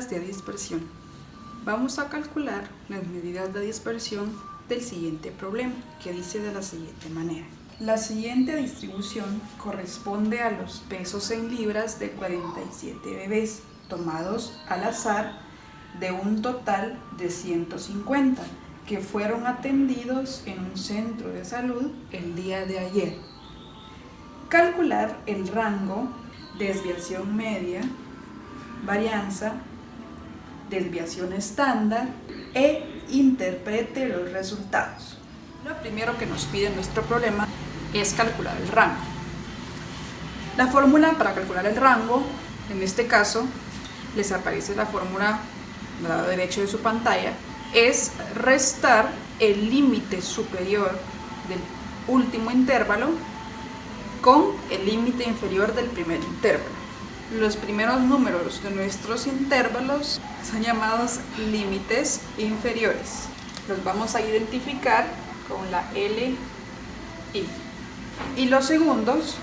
medidas de dispersión. Vamos a calcular las medidas de dispersión del siguiente problema, que dice de la siguiente manera. La siguiente distribución corresponde a los pesos en libras de 47 bebés tomados al azar de un total de 150 que fueron atendidos en un centro de salud el día de ayer. Calcular el rango, desviación media, varianza, desviación estándar e interprete los resultados. Lo primero que nos pide nuestro problema es calcular el rango. La fórmula para calcular el rango, en este caso, les aparece la fórmula del lado derecho de su pantalla, es restar el límite superior del último intervalo con el límite inferior del primer intervalo. Los primeros números de nuestros intervalos son llamados límites inferiores. Los vamos a identificar con la LI. Y los segundos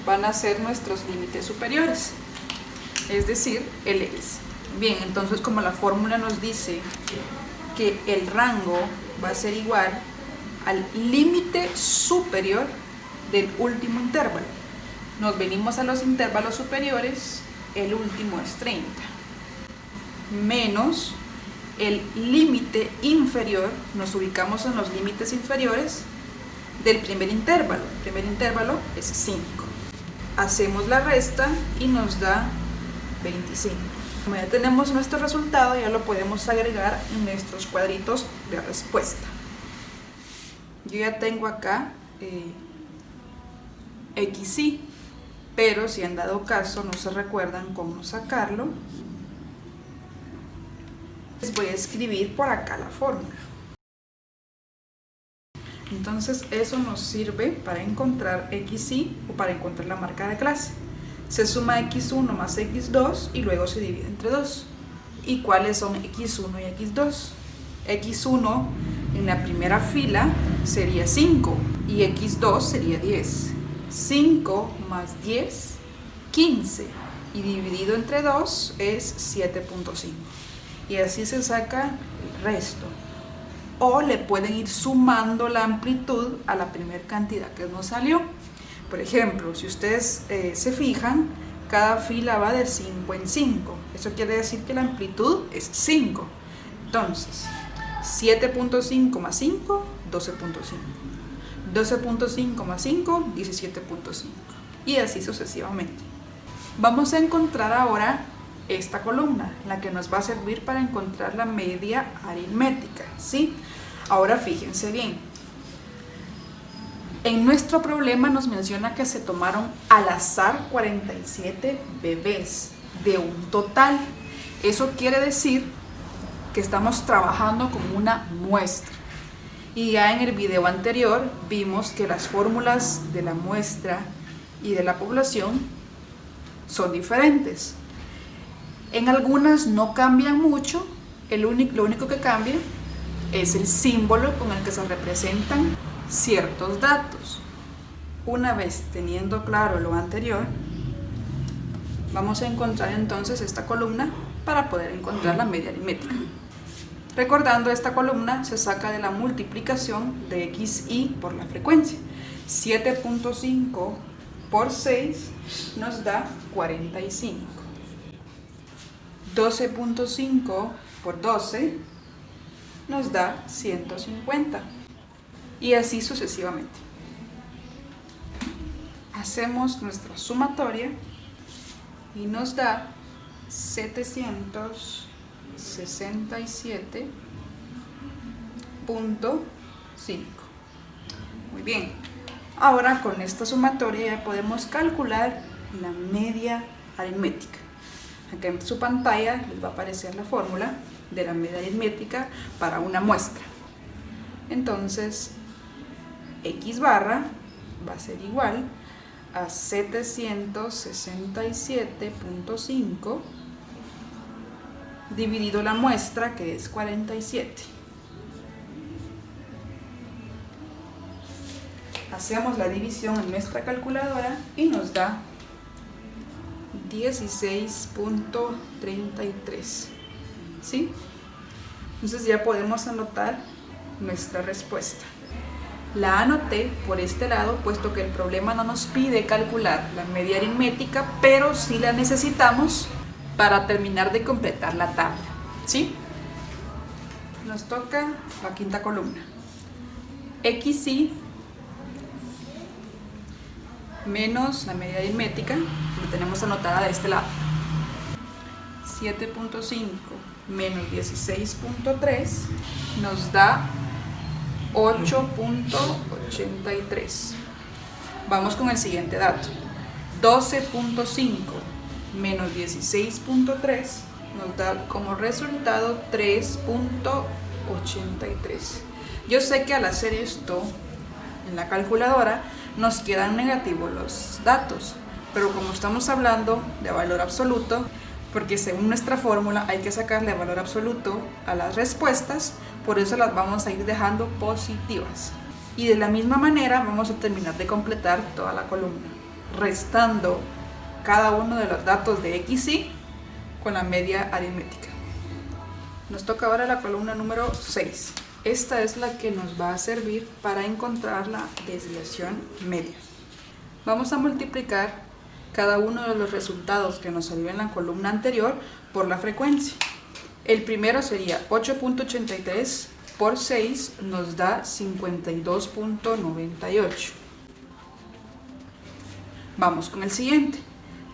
van a ser nuestros límites superiores, es decir, LS. Bien, entonces como la fórmula nos dice que el rango va a ser igual al límite superior del último intervalo, nos venimos a los intervalos superiores, el último es 30, menos el límite inferior, nos ubicamos en los límites inferiores del primer intervalo. El primer intervalo es 5. Hacemos la resta y nos da 25. Como ya tenemos nuestro resultado, ya lo podemos agregar en nuestros cuadritos de respuesta. Yo ya tengo acá XY, pero si en dado caso no se recuerdan cómo sacarlo, les voy a escribir por acá la fórmula. Entonces eso nos sirve para encontrar XY o para encontrar la marca de clase. Se suma X1 más X2 y luego se divide entre 2. ¿Y cuáles son X1 y X2? X1 en la primera fila sería 5 y X2 sería 10. 5 más 10, 15. Y dividido entre 2 es 7.5. Y así se saca el resto. O le pueden ir sumando la amplitud a la primera cantidad que nos salió. Por ejemplo, si ustedes se fijan, cada fila va de 5 en 5. Eso quiere decir que la amplitud es 5. Entonces, 7.5 más 5, 12.5. 12.5 más 5, 17.5. Y así sucesivamente. Vamos a encontrar ahora esta columna, la que nos va a servir para encontrar la media aritmética, ¿sí? Ahora fíjense bien. En nuestro problema nos menciona que se tomaron al azar 47 bebés de un total. Eso quiere decir que estamos trabajando con una muestra. Y ya en el video anterior vimos que las fórmulas de la muestra y de la población son diferentes. En algunas no cambian mucho, lo único que cambia es el símbolo con el que se representan ciertos datos. Una vez teniendo claro lo anterior, vamos a encontrar entonces esta columna para poder encontrar la media aritmética. Recordando, esta columna se saca de la multiplicación de XY por la frecuencia. 7.5 por 6 nos da 45. 12.5 por 12 nos da 150. Y así sucesivamente. Hacemos nuestra sumatoria y nos da 767.5. Muy bien. Ahora con esta sumatoria ya podemos calcular la media aritmética. Acá en su pantalla les va a aparecer la fórmula de la media aritmética para una muestra. Entonces, X barra va a ser igual a 767.5 dividido la muestra, que es 47. Hacemos la división en nuestra calculadora y nos da 16.33. ¿sí? Entonces ya podemos anotar nuestra respuesta. La anoté por este lado, puesto que el problema no nos pide calcular la media aritmética, pero sí la necesitamos para terminar de completar la tabla, ¿sí? Nos toca la quinta columna. XY menos la media aritmética, lo tenemos anotada de este lado. 7.5 menos 16.3 nos da 8.83. Vamos con el siguiente dato. 12.5 menos 16.3 nos da como resultado 3.83. Yo sé que al hacer esto en la calculadora nos quedan negativos los datos, pero como estamos hablando de valor absoluto, porque según nuestra fórmula hay que sacarle valor absoluto a las respuestas, por eso las vamos a ir dejando positivas. Y de la misma manera vamos a terminar de completar toda la columna, restando cada uno de los datos de XY con la media aritmética. Nos toca ahora la columna número 6. Esta es la que nos va a servir para encontrar la desviación media. Vamos a multiplicar cada uno de los resultados que nos salió en la columna anterior por la frecuencia. El primero sería 8.83 por 6 nos da 52.98. Vamos con el siguiente.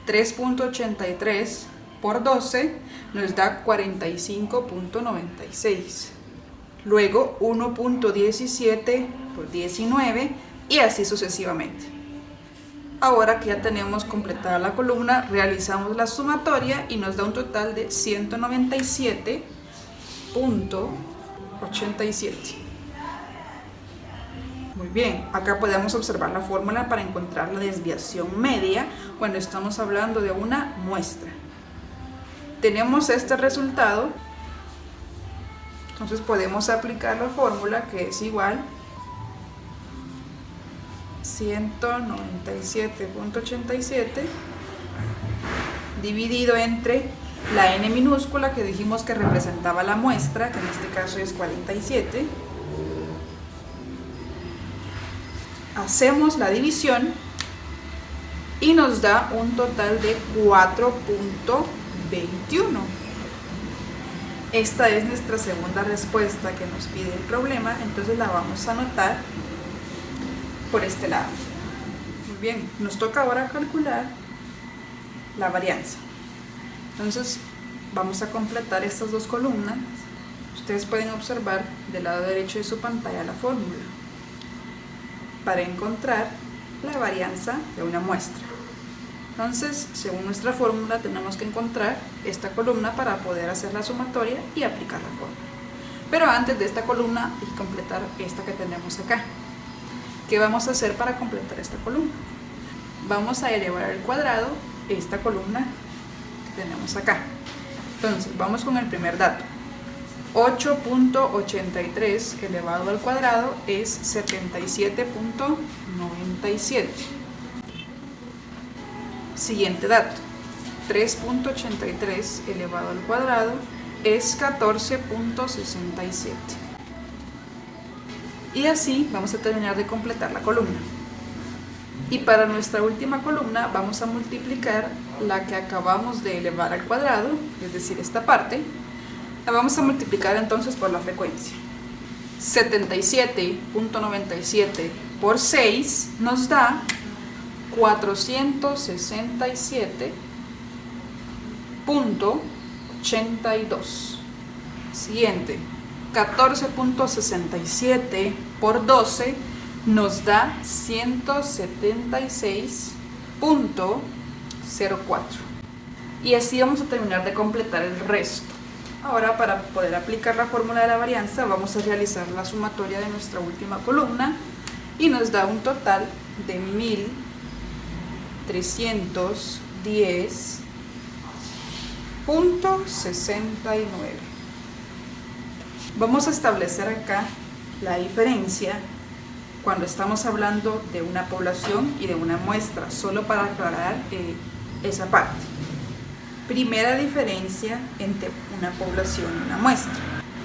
3.83 por 12 nos da 45.96. Luego 1.17 por 19 y así sucesivamente. Ahora que ya tenemos completada la columna, realizamos la sumatoria y nos da un total de 197.87. Muy bien, acá podemos observar la fórmula para encontrar la desviación media cuando estamos hablando de una muestra. Tenemos este resultado, entonces podemos aplicar la fórmula que es igual 197.87 dividido entre la n minúscula que dijimos que representaba la muestra, que en este caso es 47. Hacemos la división y nos da un total de 4.21. Esta es nuestra segunda respuesta que nos pide el problema, entonces la vamos a anotar por este lado. Muy bien, nos toca ahora calcular la varianza. Entonces vamos a completar estas dos columnas. Ustedes pueden observar del lado derecho de su pantalla la fórmula para encontrar la varianza de una muestra. Entonces, según nuestra fórmula, tenemos que encontrar esta columna para poder hacer la sumatoria y aplicar la fórmula. Pero antes de esta columna hay que completar esta que tenemos acá. ¿Qué vamos a hacer para completar esta columna? Vamos a elevar al cuadrado esta columna que tenemos acá. Entonces, vamos con el primer dato. 8.83 elevado al cuadrado es 77.97. Siguiente dato. 3.83 elevado al cuadrado es 14.67. Y así vamos a terminar de completar la columna. Y para nuestra última columna vamos a multiplicar la que acabamos de elevar al cuadrado, es decir, esta parte, la vamos a multiplicar entonces por la frecuencia. 77.97 por 6 nos da 467.82. Siguiente. 14.67 por 12 nos da 176.04. Y así vamos a terminar de completar el resto. Ahora, para poder aplicar la fórmula de la varianza, vamos a realizar la sumatoria de nuestra última columna y nos da un total de 1.310.69. Vamos a establecer acá la diferencia cuando estamos hablando de una población y de una muestra, solo para aclarar esa parte. Primera diferencia entre una población y una muestra.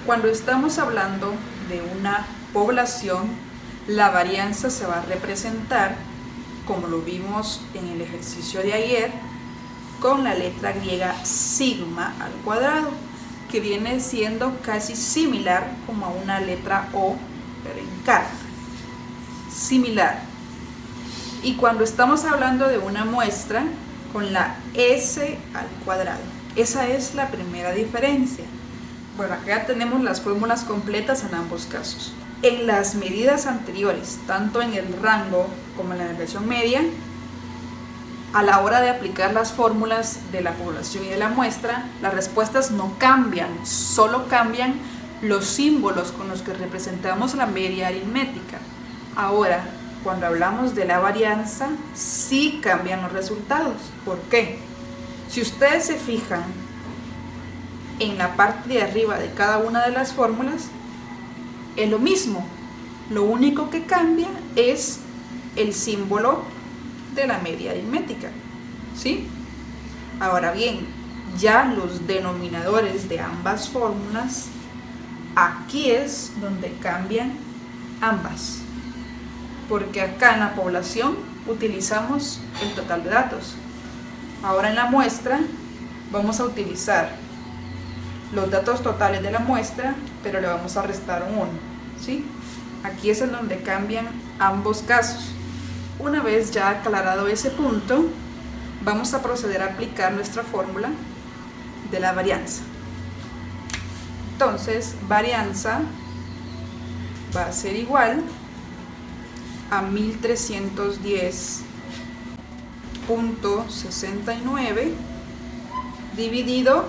Cuando estamos hablando de una población, la varianza se va a representar, como lo vimos en el ejercicio de ayer, con la letra griega sigma al cuadrado, que viene siendo casi similar como a una letra O, pero en carta. Similar. Y cuando estamos hablando de una muestra, con la S al cuadrado. Esa es la primera diferencia. Bueno, acá ya tenemos las fórmulas completas en ambos casos. En las medidas anteriores, tanto en el rango como en la desviación media, a la hora de aplicar las fórmulas de la población y de la muestra, las respuestas no cambian, solo cambian los símbolos con los que representamos la media aritmética. Ahora, cuando hablamos de la varianza, sí cambian los resultados. ¿Por qué? Si ustedes se fijan en la parte de arriba de cada una de las fórmulas, es lo mismo. Lo único que cambia es el símbolo de la media aritmética, ¿sí? Ahora bien, ya los denominadores de ambas fórmulas, aquí es donde cambian ambas. Porque acá en la población utilizamos el total de datos. Ahora en la muestra vamos a utilizar los datos totales de la muestra, pero le vamos a restar un 1, ¿sí? Aquí es en donde cambian ambos casos. Una vez ya aclarado ese punto, vamos a proceder a aplicar nuestra fórmula de la varianza. Entonces, varianza va a ser igual a 1310.69 dividido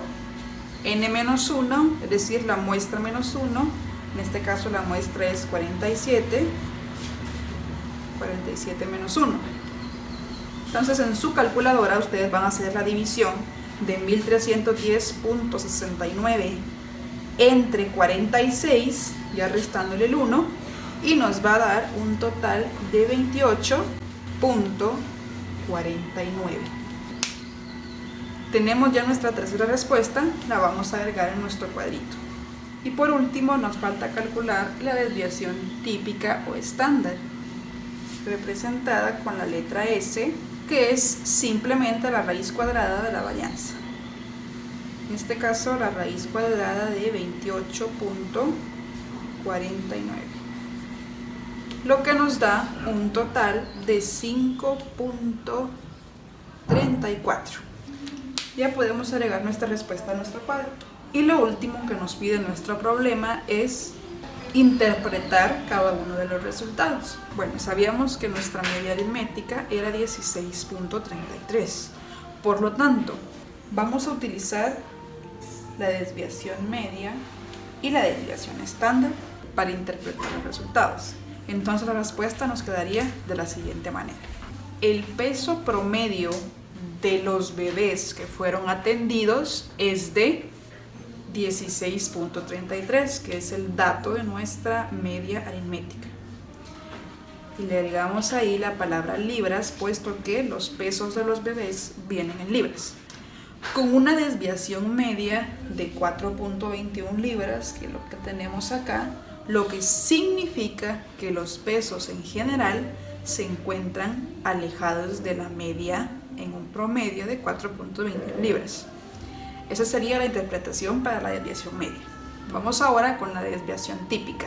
n-1, es decir, la muestra menos 1, en este caso la muestra es 47 menos 1. Entonces en su calculadora ustedes van a hacer la división de 1310.69 entre 46, ya restándole el 1, y nos va a dar un total de 28.49. Tenemos ya nuestra tercera respuesta, la vamos a agregar en nuestro cuadrito. Y por último nos falta calcular la desviación típica o estándar, representada con la letra S, que es simplemente la raíz cuadrada de la varianza. En este caso la raíz cuadrada de 28.49. Lo que nos da un total de 5.34. Ya podemos agregar nuestra respuesta a nuestro cuadro. Y lo último que nos pide nuestro problema es interpretar cada uno de los resultados. Bueno, sabíamos que nuestra media aritmética era 16.33. Por lo tanto, vamos a utilizar la desviación media y la desviación estándar para interpretar los resultados. Entonces la respuesta nos quedaría de la siguiente manera. El peso promedio de los bebés que fueron atendidos es de 16.33, que es el dato de nuestra media aritmética. Y le agregamos ahí la palabra libras, puesto que los pesos de los bebés vienen en libras. Con una desviación media de 4.21 libras, que es lo que tenemos acá, lo que significa que los pesos en general se encuentran alejados de la media en un promedio de 4.21 libras. Esa sería la interpretación para la desviación media. Vamos ahora con la desviación típica.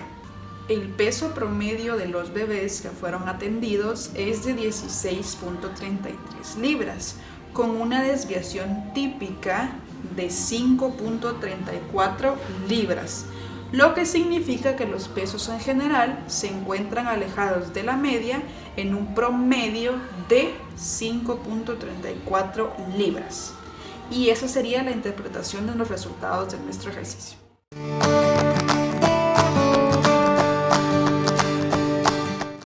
El peso promedio de los bebés que fueron atendidos es de 16.33 libras, con una desviación típica de 5.34 libras, lo que significa que los pesos en general se encuentran alejados de la media en un promedio de 5.34 libras. Y esa sería la interpretación de los resultados de nuestro ejercicio.